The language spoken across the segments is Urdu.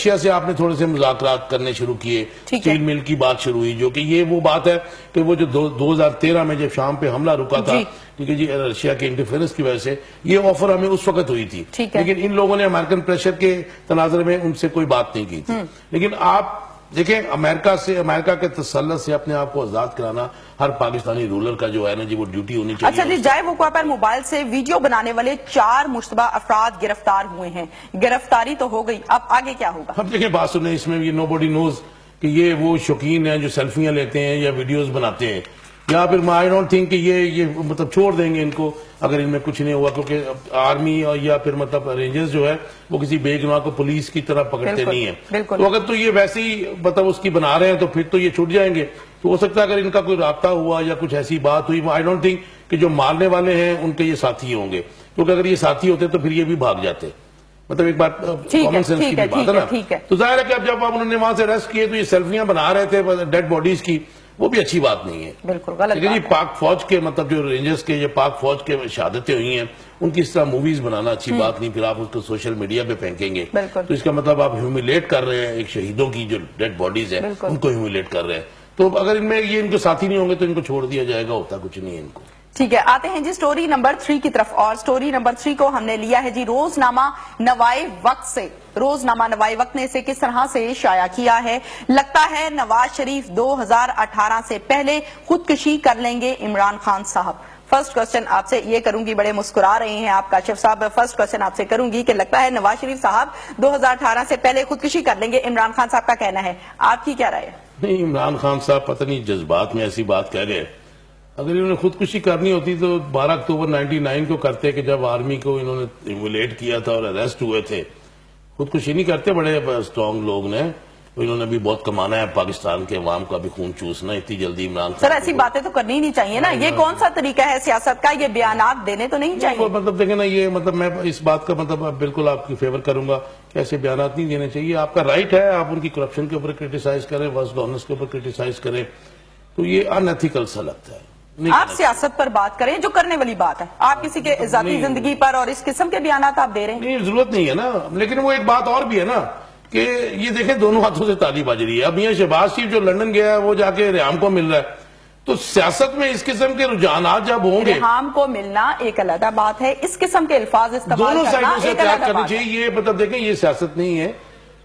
رشیا سے آپ نے تھوڑے سے مذاکرات کرنے شروع کیے، اسٹیل مل کی بات شروع ہوئی، جو کہ یہ وہ بات ہے کہ وہ جو 2013 میں جب شام پہ حملہ رکا تھا ٹھیک ہے جی رشیا کے انٹرفیرنس کی وجہ سے، یہ آفر ہمیں اس وقت ہوئی تھی، لیکن ان لوگوں نے امریکن پریشر کے تناظر میں ان سے کوئی بات نہیں کی تھی۔ لیکن آپ دیکھیں امریکہ کے تسلط سے اپنے آپ کو آزاد کرانا ہر پاکستانی رولر کا جو ہے نا جی وہ ڈیوٹی ہونی چاہیے۔ اچھا جی، جائے وقوع پر موبائل سے ویڈیو بنانے والے 4 مشتبہ افراد گرفتار ہوئے ہیں، گرفتاری تو ہو گئی، اب آگے کیا ہوگا؟ اب دیکھیں بات سنیں، اس میں یہ نو باڈی نوز کہ یہ وہ شوقین ہیں جو سیلفیاں لیتے ہیں یا ویڈیوز بناتے ہیں، یا پھر آئی ڈونٹ تھنک کہ یہ مطلب چھوڑ دیں گے ان کو اگر ان میں کچھ نہیں ہوا، کیونکہ آرمی یا پھر مطلب رینجرز جو ہے وہ کسی بے گناہ کو پولیس کی طرح پکڑتے نہیں ہیں، تو اگر تو یہ ویسے ہی مطلب اس کی بنا رہے ہیں تو پھر تو یہ چھوٹ جائیں گے۔ تو ہو سکتا ہے اگر ان کا کوئی رابطہ ہوا یا کچھ ایسی بات ہوئی، آئی ڈونٹ تھنک کہ جو مارنے والے ہیں ان کے یہ ساتھی ہوں گے، کیونکہ اگر یہ ساتھی ہوتے تو پھر یہ بھی بھاگ جاتے، مطلب ایک بات کامن سینس کی بھی بات ہے نا۔ تو ظاہر ہے کہ اب جب انہوں نے وہاں سے ریسٹ کیے تو یہ سیلفیاں بنا رہے تھے ڈیڈ باڈیز کی، وہ بھی اچھی بات نہیں ہے، بالکل غلط لیکن یہ پاک فوج کے مطلب جو رینجرز کے یا پاک فوج کے شہادتیں ہوئی ہیں ان کی اس طرح موویز بنانا اچھی بات نہیں، پھر آپ اس کو سوشل میڈیا پہ پھینکیں گے تو اس کا مطلب آپ ہیومیلیٹ کر رہے ہیں ایک شہیدوں کی جو ڈیڈ باڈیز ہیں ان کو ہیومیلیٹ کر رہے ہیں۔ تو اگر ان میں یہ ان کے ساتھی نہیں ہوں گے تو ان کو چھوڑ دیا جائے گا، ہوتا کچھ نہیں ہے ان کو۔ ٹھیک ہے، آتے ہیں جی سٹوری نمبر 3 کی طرف، اور سٹوری نمبر 3 کو ہم نے لیا ہے جی روزنامہ نوائے وقت سے۔ روزنامہ نوائے وقت نے اسے کس طرح سے شائع کیا ہے؟ لگتا ہے نواز شریف 2018 سے پہلے خودکشی کر لیں گے عمران خان صاحب۔ فرسٹ کوسچن آپ سے یہ کروں گی، بڑے مسکرا رہے ہیں آپ کاشف صاحب، فرسٹ کوسچن آپ سے کروں گی کہ لگتا ہے نواز شریف صاحب 2018 سے پہلے خودکشی کر لیں گے، عمران خان صاحب کا کہنا ہے، آپ کی کیا رائے ہے؟ نہیں، عمران خان صاحب پتہ نہیں جذبات میں ایسی بات کہہ گئے، اگر انہوں نے خودکشی کرنی ہوتی تو 12 اکتوبر 99 کو کرتے کہ جب آرمی کو انہوں نے ہیومیلیٹ کیا تھا اور اریسٹ ہوئے تھے۔ خودکشی نہیں کرتے، بڑے اسٹرانگ لوگ نے، انہوں نے بھی بہت کمانا ہے پاکستان کے عوام کا بھی خون چوسنا، اتنی جلدی عمران خان سر ایسی باتیں تو کرنی نہیں چاہیے نا، یہ کون سا طریقہ ہے سیاست کا؟ یہ بیانات دینے تو نہیں چاہیے۔ مطلب دیکھیں نا، یہ مطلب میں اس بات کا مطلب بالکل آپ کی فیور کروں گا کہ ایسے بیانات نہیں دینے چاہیے، آپ کا رائٹ ہے، آپ ان کی کرپشن کے اوپر کرٹیسائز کریں، ورس ڈونرز کے اوپر کرٹیسائز کریں، تو یہ ان ایتھیکل سا لگتا ہے۔ آپ سیاست پر بات کریں جو کرنے والی بات ہے، آپ کسی کے ذاتی زندگی پر اور اس قسم کے بیانات آپ دے رہے ہیں؟ نہیں، ضرورت نہیں ہے نا، لیکن وہ ایک بات اور بھی ہے نا کہ یہ دیکھیں دونوں ہاتھوں سے تالی بج رہی ہے۔ اب یہ شہباز شریف جو لندن گیا ہے وہ جا کے ریحام کو مل رہا ہے، تو سیاست میں اس قسم کے رجحانات جب ہوں گے، ریحام کو ملنا ایک علیحدہ بات ہے، اس قسم کے الفاظ استعمال دونوں کرنا سائڈوں سے ایک احتیاط علیحدہ کرنی بات ہے۔ چاہیے، یہ مطلب دیکھیں یہ سیاست نہیں ہے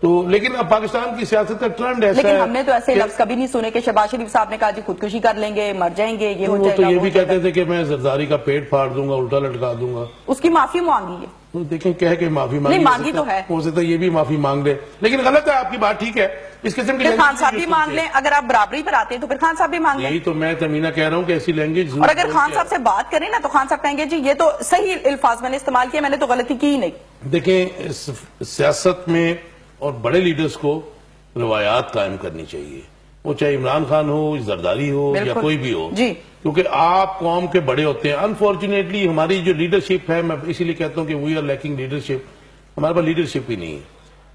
تو، لیکن اب پاکستان کی سیاست کا ٹرینڈ ایسا ہے۔ لیکن ہم نے تو ایسے لفظ کبھی نہیں سنے کہ شہباز شریف صاحب نے کہا جی خودکشی کر لیں گے، مر جائیں گے، یہ ہو وہ جائے تو گا، یہ بھی کہتے تھے کہ میں زرداری کا پیٹ پھاڑ دوں گا، الٹا لٹکا دوں گا، اس کی معافی مانگی ہے۔ دیکھیں کہہ کے معافی مانگی تو ہے، ہو سکتا ہے یہ بھی معافی مانگ لے، لیکن غلط ہے، آپ کی بات ٹھیک ہے، اس قسم کی پھر خان صاحب بھی مانگ لیں، اگر آپ برابری پر آتے ہیں تو پھر خان صاحب بھی مانگ لیں۔ یہی تو میں تمینہ کہہ رہا ہوں کہ ایسی لینگویج، اور اگر خان صاحب سے بات کریں نا تو خان صاحب کہیں گے جی یہ تو صحیح الفاظ میں نے استعمال کیا، میں نے تو غلطی کی ہی نہیں۔ دیکھیں سیاست میں اور بڑے لیڈرز کو روایات قائم کرنی چاہیے، وہ چاہے عمران خان ہو، زرداری ہو یا کوئی بھی ہو، کیونکہ آپ قوم کے بڑے ہوتے ہیں۔ انفارچونیٹلی ہماری جو لیڈرشپ ہے، میں اسی لیے کہتا ہوں کہ وی آر لیکنگ لیڈرشپ، ہمارے پاس لیڈرشپ ہی نہیں ہے،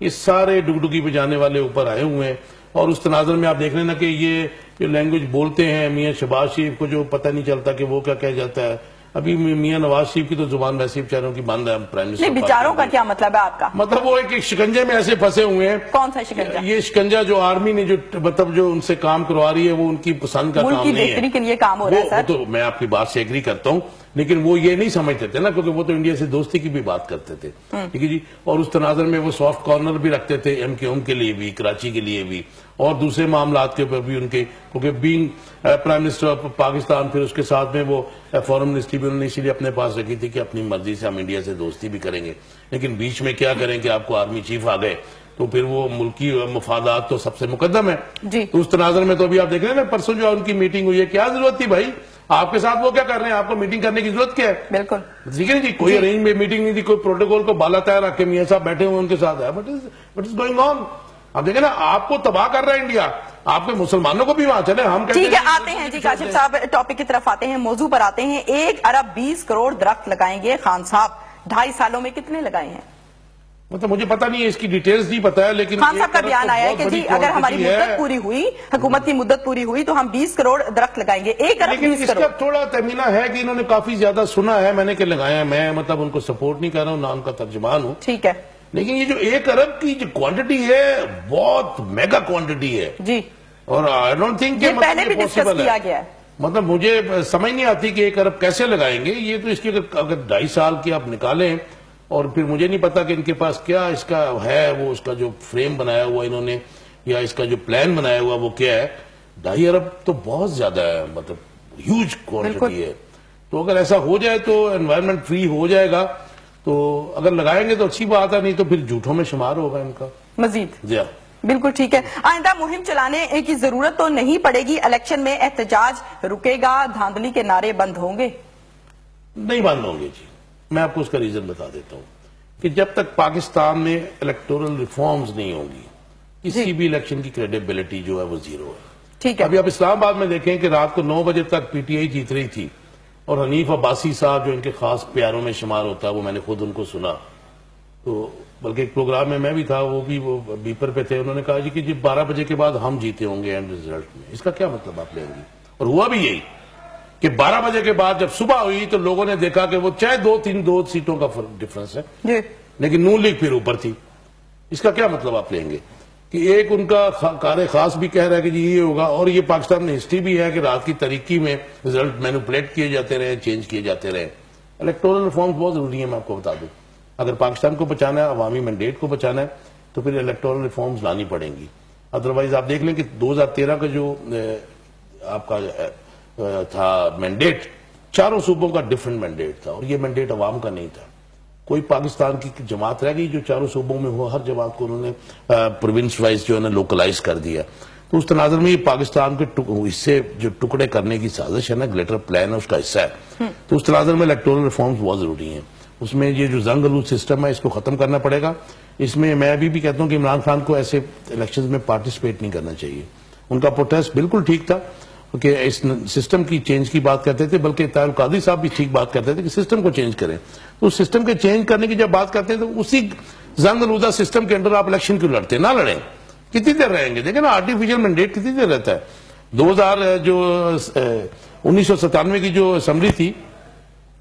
یہ سارے ڈگڈگی پہ جانے والے اوپر آئے ہوئے ہیں، اور اس تناظر میں آپ دیکھ رہے ہیں نا کہ یہ جو لینگویج بولتے ہیں میاں شہباز شریف کو جو پتہ نہیں چلتا کہ وہ کیا کہہ جاتا ہے، ابھی میاں نواز شریف کی تو زبان ویسے بیچاروں کی بند ہے، پرائم منسٹر نہیں بیچاروں کا کیا مطلب ہے آپ کا؟ مطلب وہ ایک شکنجے میں ایسے پھنسے ہوئے ہیں۔ کون سا شکنجہ؟ یہ شکنجہ جو آرمی نے جو مطلب جو ان سے کام کروا رہی ہے وہ ان کی پسند کا کام نہیں ہے، ملک کی بہتری کے لیے کام ہو رہا ہے سر۔ تو میں آپ کی بات سے ایگری کرتا ہوں، لیکن وہ یہ نہیں سمجھتے تھے نا، کیونکہ وہ تو انڈیا سے دوستی کی بھی بات کرتے تھے، ٹھیک ہے جی، اور اس تناظر میں وہ سافٹ کارنر بھی رکھتے تھے ایم کے لیے بھی، کراچی کے لیے بھی، اور دوسرے معاملات کے اوپر بھی ان کے، کیونکہ being prime minister of Pakistan, پھر اس کے ساتھ میں وہ فارن منسٹری بھی انہوں نے اسی لیے اپنے پاس رکھی تھی کہ اپنی مرضی سے ہم انڈیا سے دوستی بھی کریں گے، لیکن بیچ میں کیا کریں کہ آپ کو آرمی چیف آ گئے تو پھر وہ ملکی مفادات تو سب سے مقدم ہے تو اس تناظر میں تو ابھی آپ دیکھ رہے ہیں نا پرسوں جو ان کی میٹنگ ہوئی ہے، کیا ضرورت تھی بھائی آپ کے ساتھ وہ کیا کر رہے ہیں، آپ کو میٹنگ کرنے کی ضرورت کیا ہے؟ بالکل ٹھیک ہے نا جی، کوئی ارینج میں میٹنگ نہیں تھی، کوئی پروٹوکول کو بالا تیر رکھ کے میاں صاحب بیٹھے ہوئے ان کے ساتھ ہے، وٹ از گوئنگ آن؟ آپ دیکھیں نا، آپ کو تباہ کر رہا ہے انڈیا، آپ کے مسلمانوں کو بھی وہاں چلے، ہم کہتے ہیں۔ ٹھیک ہے، آتے ہیں جی کاشف صاحب ٹاپک کی طرف آتے ہیں، موضوع پر آتے ہیں۔ 1 ارب 20 کروڑ درخت لگائیں گے خان صاحب، 2.5 سالوں میں کتنے لگائے ہیں؟ مطلب مجھے پتہ نہیں ہے، اس کی ڈیٹیلز نہیں پتہ ہے، لیکن خان صاحب کا بیان آیا ہے کہ جی اگر ہماری مدت پوری ہوئی، حکومت کی مدت پوری ہوئی تو ہم 20 کروڑ درخت لگائیں گے۔ 1 ارب 20 کروڑ، لیکن اس کا تھوڑا تخمینہ ہے کہ انہوں نے کافی زیادہ سنا ہے، میں نے کہ لگایا ہے، میں مطلب ان کو سپورٹ نہیں کر رہا ہوں، نہ ان کا ترجمان ہوں، ٹھیک ہے، لیکن یہ جو 1 ارب کی جو کوانٹٹی ہے بہت میگا کوانٹٹی ہے جی، اور آئی ڈونٹ تھنک یہ پہلے بھی ڈسکس کیا گیا ہے. مطلب مجھے سمجھ نہیں آتی کہ 1 ارب کیسے لگائیں گے. یہ تو اس کی اگر 2.5 سال کی آپ نکالیں اور پھر مجھے نہیں پتا کہ ان کے پاس کیا اس کا ہے، وہ اس کا جو فریم بنایا ہوا انہوں نے یا اس کا جو پلان بنایا ہوا وہ کیا ہے. 2.5 ارب تو بہت زیادہ ہے، مطلب ہیوج کوانٹٹی ہے. تو اگر ایسا ہو جائے تو انوائرمنٹ فری ہو جائے گا، تو اگر لگائیں گے تو اچھی بات ہے، نہیں تو پھر جھوٹوں میں شمار ہوگا ان کا مزید. جی بالکل ٹھیک ہے. آئندہ مہم چلانے کی ضرورت تو نہیں پڑے گی. الیکشن میں احتجاج رکے گا، دھاندلی کے نعرے بند ہوں گے؟ نہیں بند ہوں گے جی. میں آپ کو اس کا ریزن بتا دیتا ہوں کہ جب تک پاکستان میں الیکٹورل ریفارمز نہیں ہوں گی کسی بھی الیکشن کی کریڈیبلٹی جو ہے وہ زیرو ہے. ٹھیک ہے. ابھی آپ اسلام آباد میں دیکھیں کہ رات کو 9 بجے تک پی ٹی آئی جیت رہی تھی اور حنیف عباسی صاحب جو ان کے خاص پیاروں میں شمار ہوتا ہے، وہ میں نے خود ان کو سنا. تو بلکہ ایک پروگرام میں بھی تھا، وہ بھی وہ بیپر پہ تھے، انہوں نے کہا جی کہ 12 بجے کے بعد ہم جیتے ہوں گے اینڈ ریزلٹ میں. اس کا کیا مطلب آپ لیں گے؟ اور ہوا بھی یہی کہ 12 بجے کے بعد جب صبح ہوئی تو لوگوں نے دیکھا کہ وہ چاہے 2 سیٹوں کا ڈفرنس ہے جی، لیکن نون لیگ پھر اوپر تھی. اس کا کیا مطلب آپ لیں گے کہ ایک ان کا کار خاص بھی کہہ رہا ہے کہ جی یہ ہوگا، اور یہ پاکستان میں ہسٹری بھی ہے کہ رات کی تاریکی میں رزلٹ مینوپولیٹ کیے جاتے رہے، چینج کیے جاتے رہے. الیکٹورل ریفارمز بہت ضروری ہیں. میں آپ کو بتا دوں اگر پاکستان کو بچانا ہے، عوامی مینڈیٹ کو بچانا ہے، تو پھر الیکٹورل ریفارمز لانی پڑیں گی. ادروائز آپ دیکھ لیں کہ 2013 کا جو آپ کا تھا مینڈیٹ، 4 صوبوں کا ڈیفرنٹ مینڈیٹ تھا اور یہ مینڈیٹ عوام کا نہیں تھا. کوئی پاکستان کی جماعت رہ گئی جو 4 صوبوں میں ہو، ہر جماعت کو انہوں نے پروونس وائز جو ہے نا لوکلائز کر دیا. تو اس تناظر میں یہ پاکستان کے حصے جو ٹکڑے کرنے کی سازش ہے نا، گلیٹر پلان ہے، اس کا حصہ ہے. تو اس تناظر میں الیکٹورل ریفارمز بہت ضروری ہیں. اس میں یہ جو زنگ آلود سسٹم ہے اس کو ختم کرنا پڑے گا. اس میں میں بھی کہتا ہوں کہ عمران خان کو ایسے الیکشنز میں پارٹیسپیٹ نہیں کرنا چاہیے. ان کا پروٹیسٹ بالکل ٹھیک تھا کہ اس سسٹم کی چینج کی بات کرتے تھے، بلکہ طاہر القادری صاحب بھی ٹھیک بات کرتے تھے کہ سسٹم کو چینج کریں. تو اس سسٹم کے چینج کرنے کی جب بات کرتے ہیں تو اسی زنگ آلودہ سسٹم کے اندر آپ الیکشن کیوں لڑتے ہیں؟ نہ لڑیں. کتنی دیر رہیں گے؟ دیکھیں نا آرٹیفیشل مینڈیٹ کتنی دیر رہتا ہے. 1997 کی جو اسمبلی تھی،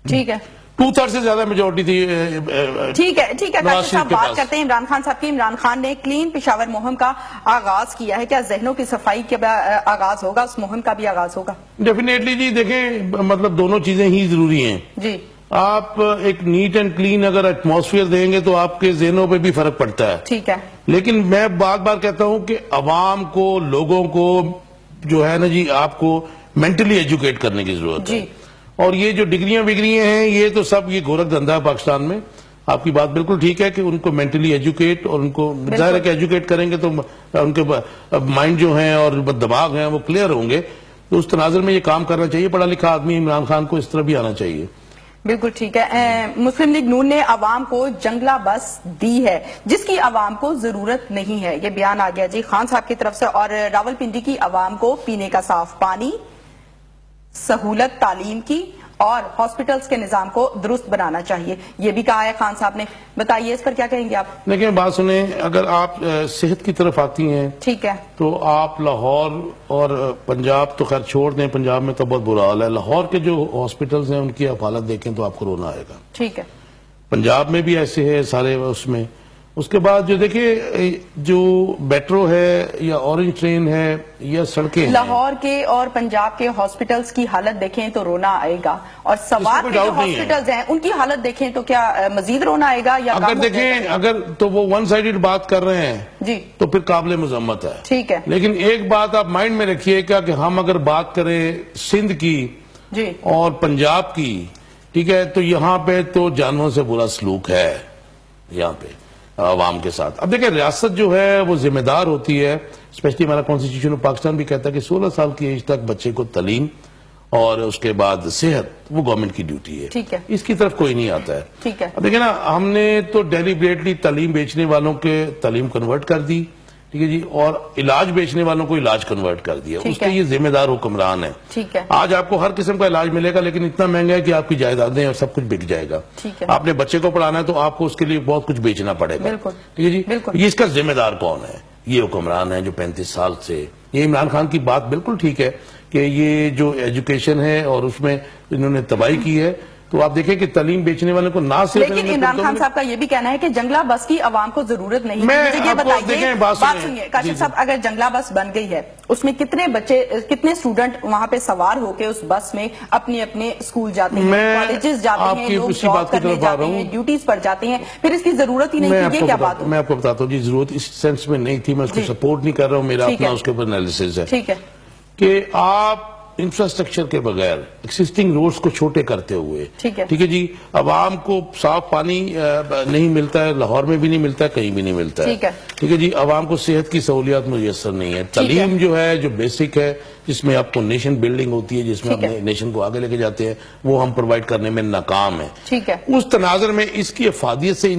ٹھیک ہے، 2/3 سے زیادہ میجورٹی تھی. ٹھیک ہے ٹھیک ہے. نواز کاشف شریف صاحب کے بات پاس. کرتے ہیں عمران خان صاحب کی. عمران خان نے کلین پشاور مہم کا آغاز کیا ہے. کیا ذہنوں کی صفائی کا آغاز ہوگا؟ اس مہم کا بھی آغاز ہوگا؟ ڈیفینیٹلی جی. دیکھیں مطلب دونوں چیزیں ہی ضروری ہیں. جی، آپ ایک نیٹ اینڈ کلین اگر ایٹماسفیئر دیں گے تو آپ کے ذہنوں پہ بھی فرق پڑتا ہے. ٹھیک ہے. لیکن میں بار بار کہتا ہوں کہ عوام کو، لوگوں کو جو ہے نا جی، آپ کو مینٹلی ایجوکیٹ کرنے کی ضرورت ہے. اور یہ جو ڈگریاں ہیں یہ تو سب یہ گورکھ دھندا ہے پاکستان میں. آپ کی بات بالکل ٹھیک ہے کہ ان کو مینٹلی ایجوکیٹ، اور ان کو ظاہر ہے کہ ایجوکیٹ کریں گے تو ان کے مائنڈ جو ہیں اور دماغ ہیں وہ کلیئر ہوں گے. تو اس تناظر میں یہ کام کرنا چاہیے. پڑھا لکھا آدمی عمران خان کو اس طرح بھی آنا چاہیے. بالکل ٹھیک ہے. مسلم لیگ نون نے عوام کو جنگلہ بس دی ہے جس کی عوام کو ضرورت نہیں ہے. یہ بیان آ گیا جی خان صاحب کی طرف سے. اور راولپنڈی کی عوام کو پینے کا صاف پانی، سہولت تعلیم کی اور ہاسپٹلز کے نظام کو درست بنانا چاہیے، یہ بھی کہا ہے خان صاحب نے. بتائیے اس پر کیا کہیں گے آپ؟ دیکھیں بات سنیں، اگر آپ صحت کی طرف آتی ہیں ٹھیک ہے، تو آپ لاہور اور پنجاب تو خیر چھوڑ دیں، پنجاب میں تو بہت برا حال ہے. لاہور کے جو ہاسپٹلز ہیں ان کی آپ حالت دیکھیں تو آپ کو رونا آئے گا. ٹھیک ہے. پنجاب میں بھی ایسے ہے سارے اس میں. اس کے بعد جو دیکھیں جو میٹرو ہے یا اورنج ٹرین ہے یا سڑکیں ہیں، لاہور کے اور پنجاب کے ہاسپٹلز کی حالت دیکھیں تو رونا آئے گا. اور سوات کے جو ہاسپٹلز ہیں ان کی حالت دیکھیں تو کیا مزید رونا آئے گا یا اگر دیکھیں اگر تو وہ ون سائیڈڈ بات کر رہے ہیں جی تو پھر قابل مذمت ہے. ٹھیک ہے. لیکن ایک بات آپ مائنڈ میں رکھیے گا کہ ہم اگر بات کریں سندھ کی جی اور پنجاب کی، ٹھیک ہے، تو یہاں پہ تو جانوروں سے برا سلوک ہے یہاں پہ عوام کے ساتھ. اب دیکھیں ریاست جو ہے وہ ذمہ دار ہوتی ہے، اسپیشلی ہمارا کانسٹیٹیوشن آف پاکستان بھی کہتا ہے کہ 16 سال کی ایج تک بچے کو تعلیم اور اس کے بعد صحت وہ گورنمنٹ کی ڈیوٹی ہے. ٹھیک ہے. اس کی طرف کوئی نہیں آتا ہے. ٹھیک ہے. اب دیکھیں نا، ہم نے تو ڈیلیبریٹلی تعلیم بیچنے والوں کے تعلیم کنورٹ کر دی، ٹھیک ہے جی، اور علاج بیچنے والوں کو علاج کنورٹ کر دیا. اس کے یہ ذمہ دار حکمران ہے. ٹھیک ہے. آج آپ کو ہر قسم کا علاج ملے گا لیکن اتنا مہنگا ہے کہ آپ کی جائیدادیں اور سب کچھ بک جائے گا. ٹھیک ہے. آپ نے بچے کو پڑھانا ہے تو آپ کو اس کے لیے بہت کچھ بیچنا پڑے گا. بالکل. ٹھیک ہے جی. بالکل. یہ اس کا ذمہ دار کون ہے؟ یہ حکمران ہے جو 35 سال سے. یہ عمران خان کی بات بالکل ٹھیک ہے کہ یہ جو ایجوکیشن ہے اور اس میں انہوں نے تباہی کی ہے، تو آپ دیکھیں کہ تعلیم بیچنے والے کو نہ صرف لیکن عمران خان صاحب کا یہ بھی کہنا ہے کہ جنگلہ بس کی عوام کو ضرورت نہیں ہے. مجھے یہ بتائیے, بات سنیے کاشف صاحب, اگر جنگلہ بس بن گئی ہے اس میں کتنے بچے, کتنے اسٹوڈنٹ وہاں پہ سوار ہو کے اس بس میں اپنے اپنے اسکول جاتے ہیں, کالجز جاتے ہیں, لوگ جاب کرنے جاتے ہیں, ڈیوٹیز پر جاتے ہیں, پھر اس کی ضرورت ہی نہیں تھی. یہ کیا بات ہے؟ میں آپ کو بتاتا ہوں جی, ضرورت اس سینس میں نہیں تھی, میں اس کو سپورٹ نہیں کر رہا ہوں, میرا اپنا اس کے اوپر انالیسس ہے. ٹھیک ہے کہ آپ انفراسٹرکچر کے بغیر ایکسسٹنگ روڈز کو چھوٹے کرتے ہوئے, ٹھیک ہے جی, عوام کو صاف پانی نہیں ملتا ہے, لاہور میں بھی نہیں ملتا ہے, کہیں بھی نہیں ملتا ہے, ٹھیک ہے جی, عوام کو صحت کی سہولیات میسر نہیں ہے, تعلیم جو ہے جو بیسک ہے جس میں آپ کو نیشن بلڈنگ ہوتی ہے, جس میں اپنے نیشن کو آگے لے کے جاتے ہیں, وہ ہم پرووائڈ کرنے میں ناکام ہے. اس تناظر میں اس کی افادیت سے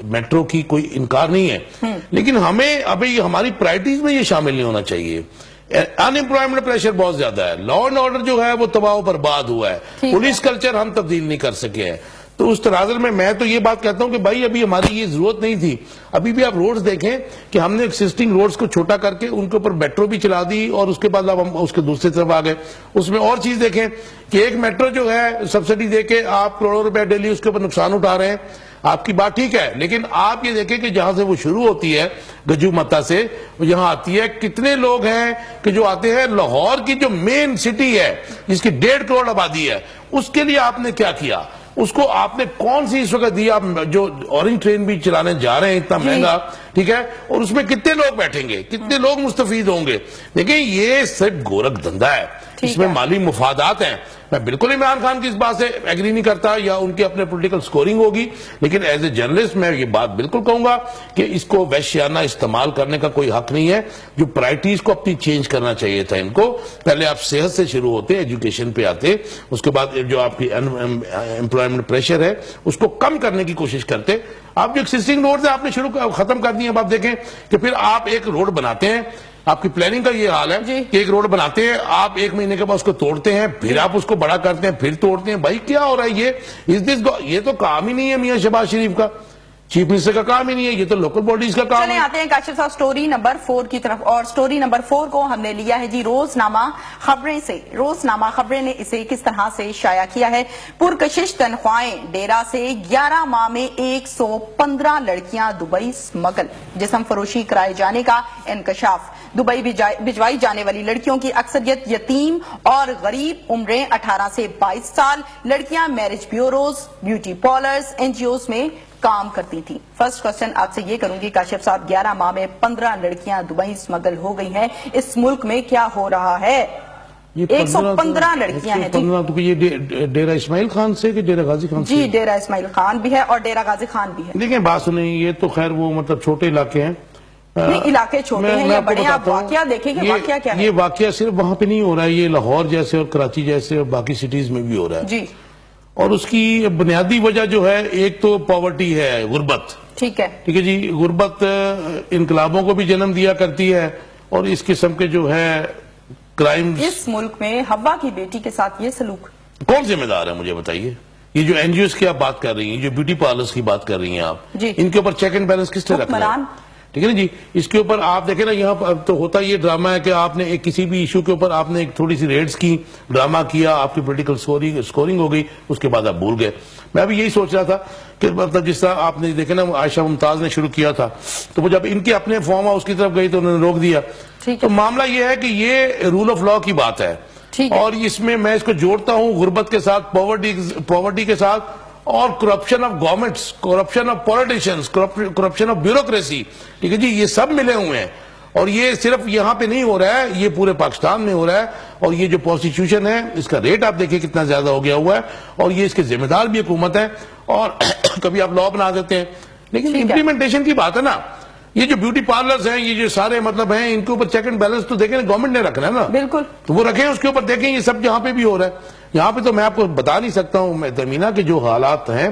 میٹرو کی کوئی انکار نہیں ہے, لیکن ہمیں ابھی ہماری پرائرٹیز میں یہ شامل نہیں ہونا چاہیے. ان امپلائمنٹ پریشر بہت زیادہ ہے, لا اینڈ آرڈر جو ہے وہ تباہ و برباد ہوا ہے, پولیس کلچر ہم تبدیل نہیں کر سکے ہیں. تو اس تناظر میں تو یہ بات کہتا ہوں کہ بھائی ابھی ہماری یہ ضرورت نہیں تھی. ابھی بھی آپ روڈز دیکھیں کہ ہم نے ایکسسٹنگ روڈز کو چھوٹا کر کے ان کے اوپر میٹرو بھی چلا دی, اور اس کے بعد اب ہم اس کے دوسری طرف آ گئے. اس میں اور چیز دیکھیں کہ ایک میٹرو جو ہے سبسڈی دے کے آپ کروڑوں روپے ڈیلی اس کے اوپر نقصان اٹھا رہے ہیں. آپ کی بات ٹھیک ہے, لیکن آپ یہ دیکھیں کہ جہاں سے وہ شروع ہوتی ہے گجو متا سے, یہاں آتی ہے, کتنے لوگ ہیں کہ جو آتے ہیں لاہور کی جو مین سٹی ہے جس کی 1.5 کروڑ آبادی ہے, اس کے لیے آپ نے کیا کیا؟ اس کو آپ نے کون سی اس وقت دی؟ آپ جو اورنج ٹرین بھی چلانے جا رہے ہیں اتنا مہنگا, ٹھیک ہے, اور اس میں کتنے لوگ بیٹھیں گے, کتنے لوگ مستفید ہوں گے؟ دیکھیں یہ صرف گورکھ دھندا ہے, اس میں مالی مفادات ہیں. میں بالکل عمران خان کی اس بات سے ایگری نہیں کرتا, یا ان کی اپنے پولیٹیکل سکورنگ ہوگی, لیکن ایز اے جرنلسٹ میں یہ بات بالکل کہوں گا کہ اس کو وحشیانہ استعمال کرنے کا کوئی حق نہیں ہے. جو پرائرٹیز کو اپنی چینج کرنا چاہیے تھا ان کو, پہلے آپ صحت سے شروع ہوتے, ایجوکیشن پہ آتے, اس کے بعد جو آپ کی امپلائمنٹ پریشر ہے اس کو کم کرنے کی کوشش کرتے. آپ جو ایکسسٹنگ روڈز ہیں آپ نے ختم کر دی ہیں. اب آپ دیکھیں کہ پھر آپ ایک روڈ بناتے ہیں, آپ کی پلاننگ کا یہ حال ہے کہ ایک روڈ بناتے ہیں, آپ 1 مہینے کے بعد اس کو توڑتے ہیں, پھر آپ اس کو بڑا کرتے ہیں, پھر توڑتے ہیں. بھائی کیا ہو رہا ہے؟ یہ تو کام ہی نہیں ہے میاں شہباز شریف کا, چیف منسٹر کا کام ہی نہیں ہے, یہ تو لوکل باڈیز کا کام ہے. چلیں آتے ہیں کاشف صاحب سٹوری نمبر 4 کی طرف, اور سٹوری نمبر 4 کو ہم نے لیا ہے جی روزنامہ خبریں سے. روزنامہ خبریں نے اسے کس طرح سے شائع کیا ہے؟ پرکشش تنخواہیں, ڈیرا سے 11 ماہ میں 115 لڑکیاں دبئی سمگل, جسم فروشی کرائے جانے کا انکشاف. دبئی بھجوائی جانے والی لڑکیوں کی اکثریت یتیم اور غریب, عمریں 18 سے 22 سال. لڑکیاں marriage bureaus, beauty parlours, NGOs میں کام کرتی تھی. فرسٹ کوسچن آپ سے یہ کروں گی کاشف صاحب, 11 ماہ میں 15 لڑکیاں دبئی سمگل ہو گئی ہیں, اس ملک میں کیا ہو رہا ہے؟ 115 لڑکیاں ہیں. 15 تو یہ ڈیرہ اسماعیل خان سے کہ ڈیرہ غازی خان سے؟ جی ڈیرہ اسماعیل خان بھی ہے اور ڈیرہ غازی خان بھی ہے. دیکھیں بات سنیں, یہ تو خیر وہ مطلب چھوٹے علاقے ہیں, نہیں علاقے چھوٹے ہیں یا بڑے ہیں, آپ واقعہ دیکھیں کہ واقعہ کیا ہے. یہ واقعہ صرف وہاں پہ نہیں ہو رہا ہے, یہ لاہور جیسے اور کراچی جیسے اور باقی سٹیز میں بھی ہو رہا ہے جی. اور اس کی بنیادی وجہ جو ہے, ایک تو پاورٹی ہے, غربت. ٹھیک ہے جی, غربت انقلابوں کو بھی جنم دیا کرتی ہے, اور اس قسم کے جو ہے کرائم. اس ملک میں حوا کی بیٹی کے ساتھ یہ سلوک کون ذمہ دار ہے مجھے بتائیے؟ یہ جو NGOs کی آپ بات کر رہی ہیں, جو بیوٹی پارلرز کی بات کر رہی ہیں آپ, ان کے اوپر چیک اینڈ بیلنس کس نے رکھنا ہے؟ ٹھیک ہے نا جی, اس کے اوپر آپ دیکھیں نا, یہاں تو ہوتا یہ ڈرامہ ہے کہ آپ نے کسی بھی ایشو کے اوپر آپ نے ایک تھوڑی سی ریڈز کی, ڈرامہ کیا, آپ کی پولیٹیکل سکورنگ ہو گئی, اس کے بعد آپ بھول گئے. میں بھی یہی سوچ رہا تھا کہ مطلب جس طرح آپ نے دیکھا نا عائشہ ممتاز نے شروع کیا تھا, تو وہ جب ان کے اپنے فارم ہاؤس کی طرف گئی تو انہوں نے روک دیا. تو معاملہ یہ ہے کہ یہ رول آف لا کی بات ہے, اور اس میں اس کو جوڑتا ہوں غربت کے ساتھ, پاورٹی کے ساتھ, اور corruption of governments, corruption of politicians, corruption of bureaucracy. ٹھیک ہے جی, یہ سب ملے ہوئے ہیں, اور یہ صرف یہاں پہ نہیں ہو رہا ہے, یہ پورے پاکستان میں ہو رہا ہے. اور یہ جو پروسٹیٹیوشن ہے اس کا ریٹ آپ دیکھیں کتنا زیادہ ہو گیا ہوا ہے, اور یہ اس کے ذمہ دار بھی حکومت ہے. اور کبھی آپ لا بنا دیتے ہیں, لیکن امپلیمنٹیشن کی بات ہے نا. یہ جو بیوٹی پارلرز ہیں, یہ جو سارے مطلب ہیں, ان کے اوپر چیک اینڈ بیلنس تو دیکھیں گورنمنٹ نے رکھنا ہے نا. بالکل, تو وہ رکھیں, اس کے اوپر دیکھیں یہ سب جہاں پہ بھی ہو رہا ہے. یہاں پہ تو میں آپ کو بتا نہیں سکتا ہوں میں ترمینا کہ جو حالات ہیں,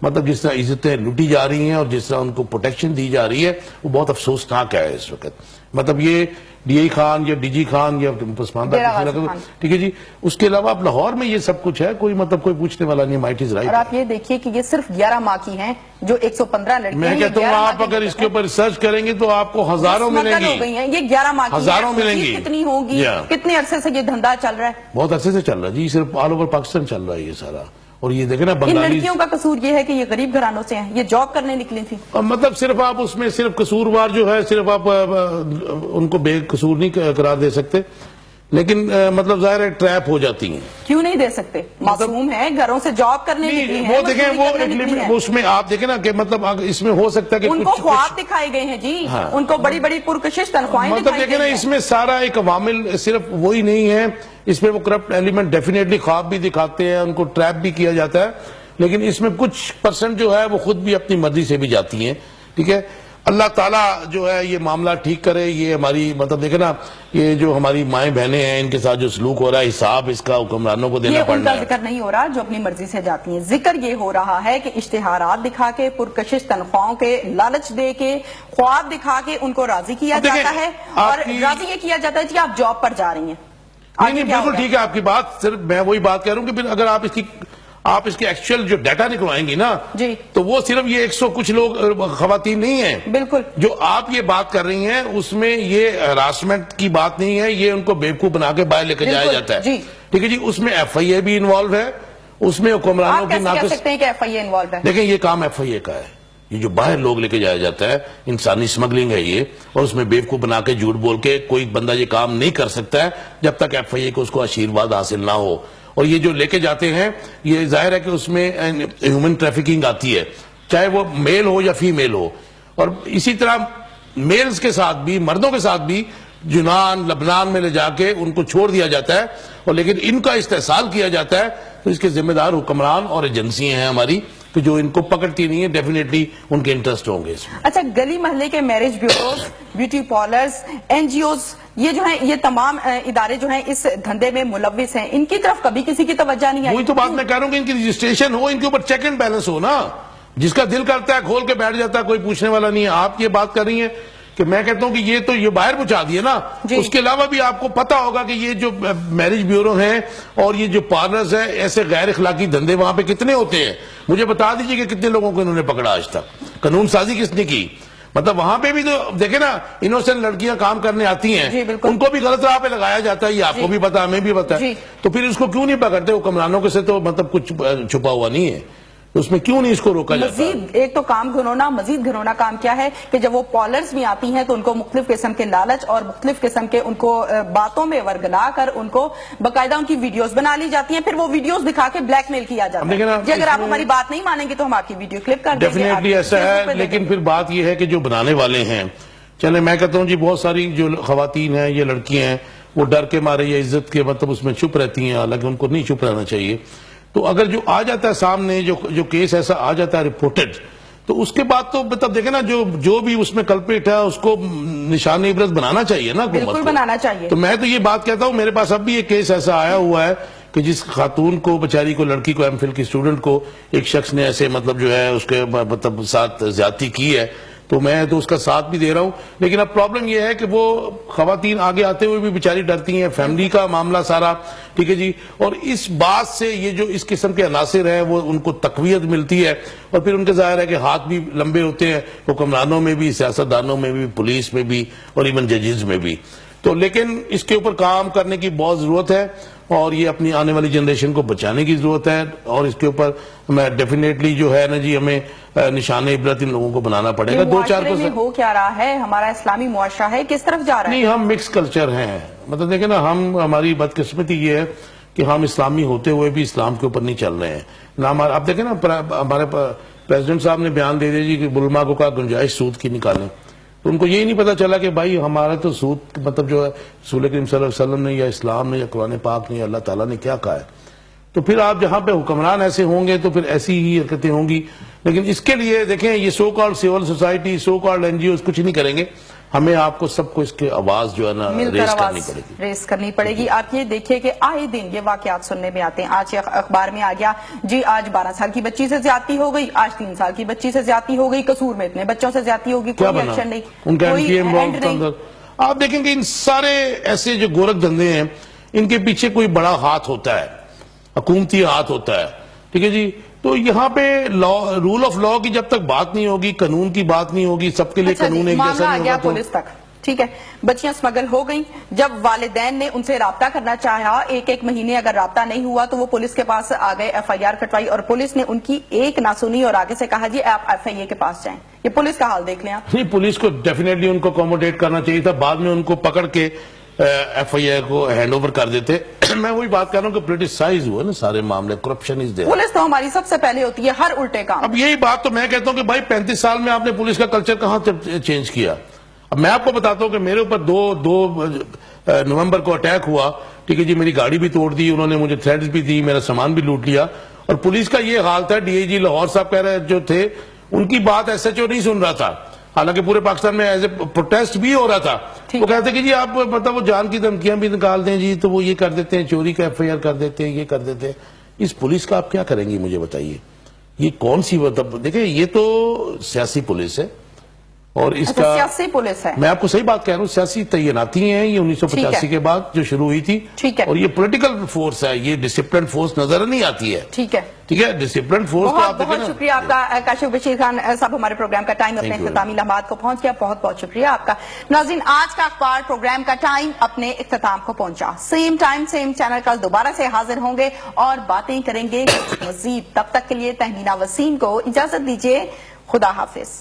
مطلب جس طرح عزتیں لوٹی جا رہی ہیں اور جس طرح ان کو پروٹیکشن دی جا رہی ہے, وہ بہت افسوسناک ہے اس وقت. مطلب یہ ڈی آئی خان یا ڈی جی خان یا پسماندہ, ٹھیک ہے جی, اس کے علاوہ اب لاہور میں یہ سب کچھ ہے, کوئی مطلب کوئی پوچھنے والا نہیں. Might is right. اور آپ یہ دیکھیے کہ یہ صرف 11 ماہ کی ہیں جو 115 لڑکیاں. میں کہتا ہوں آپ اگر اس کے اوپر ریسرچ کریں گے تو آپ کو ہزاروں ملیں گی. یہ 11 ماہ کی ہزاروں ملیں گی. کتنی ہوگی, کتنے عرصے سے یہ دھندا چل رہا ہے؟ بہت عرصے سے چل رہا ہے جی, صرف آل اوور پاکستان چل رہا ہے یہ سارا. اور یہ دیکھیں نا ان بنگالی لڑکیوں کا قصور یہ ہے کہ یہ غریب گھرانوں سے ہیں, یہ جاب کرنے نکلی تھی. مطلب صرف آپ اس میں صرف قصوروار جو ہے صرف آپ ان کو بے قصور نہیں قرار دے سکتے, لیکن مطلب ظاہر ہے ٹریپ ہو جاتی ہیں. کیوں نہیں دے سکتے؟ معصوم ہیں, گھروں سے جاب کرنے نکلی ہیں, وہ دیکھیں وہ مزدوری کرنے نکلی ہیں. اس میں آپ دیکھیں نا کہ مطلب اس میں ہو سکتا ہے کہ ان کو خواب دکھائے گئے ہیں جی, ان کو بڑی بڑی پرکشش تنخواہیں مطلب دکھائی دیکھیں نا گئی اس ہیں. میں سارا ایک عوامل صرف وہی نہیں ہے, اس میں وہ کرپٹ ایلیمنٹ ڈیفینیٹلی خواب بھی دکھاتے ہیں, ان کو ٹریپ بھی کیا جاتا ہے, لیکن اس میں کچھ پرسنٹ جو ہے وہ خود بھی اپنی مرضی سے بھی جاتی ہیں. ٹھیک ہے, اللہ تعالیٰ جو ہے یہ معاملہ ٹھیک کرے. یہ ہماری مطلب دیکھیں نا یہ جو ہماری مائیں بہنیں ہیں ان کے ساتھ جو سلوک ہو رہا ہے, حساب اس کا حکمرانوں کو دینا یہ ان پڑنا کا ہے. ذکر نہیں ہو رہا جو اپنی مرضی سے جاتی ہیں, ذکر یہ ہو رہا ہے کہ اشتہارات دکھا کے, پرکشش تنخواہوں کے لالچ دے کے, خواب دکھا کے ان کو راضی کیا جاتا ہے, اور راضی یہ کیا جاتا ہے کہ آپ جاب پر جا رہی ہیں. نہیں بالکل ٹھیک ہے آپ کی بات, صرف میں وہی بات کہہ رہا ہوں کہ پھر اگر آپ اس کی ایکچوئل جو ڈیٹا نکلوائیں گی نا جی, تو وہ صرف یہ 100 کچھ لوگ خواتین نہیں ہیں. بالکل جو آپ یہ بات کر رہی ہیں اس میں یہ ہراسمنٹ کی بات نہیں ہے, یہ ان کو بیوقوف بنا کے باہر لے کے جایا جاتا ہے. ٹھیک ہے جی, اس میں ایف آئی اے بھی انوالو ہے, اس میں حکمرانوں کی آپ کیسے کہہ سکتے ہیں کہ ایف آئی اے انوالو ہے؟ دیکھیں یہ کام ایف آئی اے کا ہے, یہ جو باہر لوگ لے کے جایا جاتا ہے انسانی سمگلنگ ہے یہ, اور اس میں بیوقوف بنا کے جھوٹ بول کے کوئی بندہ یہ کام نہیں کر سکتا ہے جب تک ایف آئی اے کو اس کو آشیرواد حاصل نہ ہو. اور یہ جو لے کے جاتے ہیں یہ ظاہر ہے کہ اس میں ہیومن ٹریفکنگ آتی ہے, چاہے وہ میل ہو یا فیمیل ہو, اور اسی طرح میلز کے ساتھ بھی, مردوں کے ساتھ بھی یونان لبنان میں لے جا کے ان کو چھوڑ دیا جاتا ہے, اور لیکن ان کا استحصال کیا جاتا ہے. تو اس کے ذمہ دار حکمران اور ایجنسیاں ہیں ہماری کہ جو ان کو پکڑتی نہیں ہیں, ڈیفینیٹلی ان کے انٹرسٹ ہوں گے اس میں. اچھا, گلی محلے کے marriage bureaus, beauty parlours, N G Os, یہ جو ہیں یہ تمام ادارے جو ہیں اس دھندے میں ملوث ہیں, ان کی طرف کبھی کسی کی توجہ نہیں آئی. وہی تو بات میں کہہ رہا ہوں کہ ان کی رجسٹریشن ہو, ان کے اوپر چیک اینڈ بیلنس ہو نا, جس کا دل کرتا ہے کھول کے بیٹھ جاتا ہے, کوئی پوچھنے والا نہیں ہے. آپ یہ بات کر رہی ہیں کہ میں کہتا ہوں کہ یہ تو یہ باہر پہنچا دیے نا, اس کے علاوہ بھی آپ کو پتا ہوگا کہ یہ جو میرج بیورو ہیں اور یہ جو پارلرز ہیں, ایسے غیر اخلاقی دھندے وہاں پہ کتنے ہوتے ہیں. مجھے بتا دیجئے کہ کتنے لوگوں کو انہوں نے پکڑا آج تک, قانون سازی کس نے کی. مطلب وہاں پہ بھی تو دیکھیں نا انوسنٹ لڑکیاں کام کرنے آتی ہیں, ان کو بھی غلط راہ پہ لگایا جاتا ہے, یہ آپ کو بھی پتا ہمیں بھی پتا ہے. تو پھر اس کو کیوں نہیں پکڑتے حکمرانوں کے سے, تو مطلب کچھ چھپا ہوا نہیں ہے, اس میں کیوں نہیں اس کو روکا جاتا. مزید ایک تو کام گھنونا, مزید گھنونا کام کیا ہے کہ جب وہ پارلرز بھی آتی ہیں تو ان کو مختلف قسم کے لالچ اور مختلف قسم کے ان کو باتوں میں ورگلا کر ان کو باقاعدہ ان کی ویڈیوز بنا لی جاتی ہیں, پھر وہ ویڈیوز دکھا کے بلیک میل کیا جاتا ہے کہ اگر آپ ہماری بات نہیں مانیں گے تو ہم آپ کی ویڈیو کلپ کر دیں گے. ڈیفینیٹلی ایسا ہے, لیکن پھر بات یہ ہے کہ جو بنانے والے ہیں, چلے میں کہتا ہوں جی بہت ساری جو خواتین ہیں یہ لڑکیاں ہیں وہ ڈر کے مارے یا عزت کے مطلب اس میں چھپ رہتی ہیں, حالانکہ ان کو نہیں چھپ رہنا چاہیے. تو اگر جو آ جاتا ہے سامنے, جو کیس ایسا آ جاتا ہے رپورٹڈ, تو اس کے بعد تو مطلب دیکھیں نا جو بھی اس میں کلپریٹ ہے اس کو نشان عبرت بنانا چاہیے نا, بالکل بنانا چاہیے. تو میں تو یہ بات کہتا ہوں, میرے پاس اب بھی ایک کیس ایسا آیا ہوا ہے کہ جس خاتون کو, بچاری کو, لڑکی کو, ایم فل کی اسٹوڈنٹ کو ایک شخص نے ایسے مطلب جو ہے اس کے مطلب ساتھ زیادتی کی ہے, تو میں تو اس کا ساتھ بھی دے رہا ہوں. لیکن اب پرابلم یہ ہے کہ وہ خواتین آگے آتے ہوئے بھی بیچاری ڈرتی ہیں, فیملی کا معاملہ سارا. ٹھیک ہے جی, اور اس بات سے یہ جو اس قسم کے عناصر ہیں وہ ان کو تقویت ملتی ہے, اور پھر ان کے ظاہر ہے کہ ہاتھ بھی لمبے ہوتے ہیں حکمرانوں میں بھی, سیاستدانوں میں بھی, پولیس میں بھی, اور ایون ججز میں بھی. تو لیکن اس کے اوپر کام کرنے کی بہت ضرورت ہے, اور یہ اپنی آنے والی جنریشن کو بچانے کی ضرورت ہے, اور اس کے اوپر میں ڈیفینیٹلی جو ہے نا جی ہمیں نشان عبرت ان لوگوں کو بنانا پڑے گا. 2-4% ہو کیا رہا ہے, ہمارا اسلامی معاشرہ ہے کس طرف جا رہا ہے؟ نہیں, ہم مکس کلچر ہیں. مطلب دیکھیں نا, ہماری بدقسمتی یہ ہے کہ ہم اسلامی ہوتے ہوئے بھی اسلام کے اوپر نہیں چل رہے ہیں نہ. اب دیکھیں نا ہمارے پریزیڈنٹ صاحب نے بیان دے دیا جی کہ علماء کو کہا گنجائش سود کی نکالیں, تو ان کو یہی نہیں پتا چلا کہ بھائی ہمارا تو سود مطلب جو ہے رسول کریم صلی اللہ علیہ وسلم نے یا اسلام نے یا قرآن پاک نے یا اللہ تعالیٰ نے کیا کہا ہے. تو پھر آپ جہاں پہ حکمران ایسے ہوں گے تو پھر ایسی ہی حرکتیں ہوں گی. لیکن اس کے لیے دیکھیں یہ so called civil society, so called N G Os کچھ نہیں کریں گے, ہمیں آپ کو سب کو اس کے آواز جو ہے نا ریز کرنی پڑے گی. آپ یہ دیکھیے کہ آئے دن یہ واقعات سننے میں آتے ہیں. آج اخبار میں آ گیا جی, آج 12 سال کی بچی سے زیادتی ہو گئی, آج 3 سال کی بچی سے زیادتی ہو گئی, قصور میں اتنے بچوں سے زیادتی ہوگی, کوئی ایکشن نہیں, ان کا کوئی اینڈ نہیں. آپ دیکھیں کہ ان سارے ایسے جو گورکھ دھندے ہیں ان کے پیچھے کوئی بڑا ہاتھ ہوتا ہے, حکومتی ہاتھ ہوتا ہے. ٹھیک ہے جی, تو یہاں پہ رول آف لا کی جب تک بات نہیں ہوگی, قانون کی بات نہیں ہوگی, سب کے لیے قانون ایک جیسا نہیں ہوگا, پولیس تک ٹھیک ہے، بچیاں اسمگل ہو گئیں. جب والدین نے ان سے رابطہ کرنا چاہا، ایک مہینے اگر رابطہ نہیں ہوا تو وہ پولیس کے پاس آ گئے، ایف آئی آر کٹوائی اور پولیس نے ان کی ایک نہ سنی اور آگے سے کہا جی آپ ایف آئی اے کے پاس جائیں. یہ پولیس کا حال دیکھ لیں آپ. نہیں، پولیس کو ڈیفینیٹلی ان کو اکوموڈیٹ کرنا چاہیے تھا، بعد میں ان کو پکڑ کے ایف آئی اے کو ہینڈ اوور کر دیتے. میں وہی بات کر رہا ہوں کہ پولیٹیسائز ہوا نا سارے معاملے، کرپشن از دیئر. پولیس تو ہماری سب سے پہلے ہوتی ہے ہر الٹے کام. اب یہی بات تو میں کہتا ہوں کہ بھائی 35 سال میں آپ نے پولیس کا کلچر کہاں چینج کیا؟ اب میں آپ کو بتاتا ہوں کہ میرے اوپر دو نومبر کو اٹیک ہوا، ٹھیک ہے جی، میری گاڑی بھی توڑ دی انہوں نے، مجھے تھریٹس بھی دی، میرا سامان بھی لوٹ لیا، اور پولیس کا یہ حال تھا. ڈی آئی جی لاہور صاحب کہہ رہے جو تھے ان کی بات ایس ایچ او نہیں سن رہا تھا، حالانکہ پورے پاکستان میں ایز اے پروٹیسٹ بھی ہو رہا تھا. وہ کہتے کہ جی آپ مطلب وہ جان کی دھمکیاں بھی نکال دیں جی، تو وہ یہ کر دیتے ہیں، چوری کا ایف آئی آر کر دیتے ہیں، یہ کر دیتے ہیں. اس پولیس کا آپ کیا کریں گی مجھے بتائیے؟ یہ کون سی مطلب دیکھیں، یہ تو سیاسی پولیس ہے، اور اس کا سیاسی پولیس ہے. میں آپ کو صحیح بات کہہ رہا ہوں، سیاسی تعیناتی ہیں یہ 1985 کے بعد جو شروع ہوئی تھی، اور یہ پولیٹیکل فورس ہے، یہ ڈسپلن فورس نظر نہیں آتی ہے. ٹھیک ہے، ٹھیک ہے، ڈسپلن فورس. بہت بہت شکریہ آپ کا کاشف بشیر خان صاحب. ہمارے پروگرام کا ٹائم اپنے اختتامی لمحات کو پہنچ گیا. بہت بہت شکریہ آپ کا. ناظرین، آج کا اخبار پروگرام کا ٹائم اپنے اختتام کو پہنچا. سیم ٹائم سیم چینل کل دوبارہ سے حاضر ہوں گے اور باتیں کریں گے مزید. تب تک کے لیے تہمینہ وسیم کو اجازت دیجیے. خدا حافظ.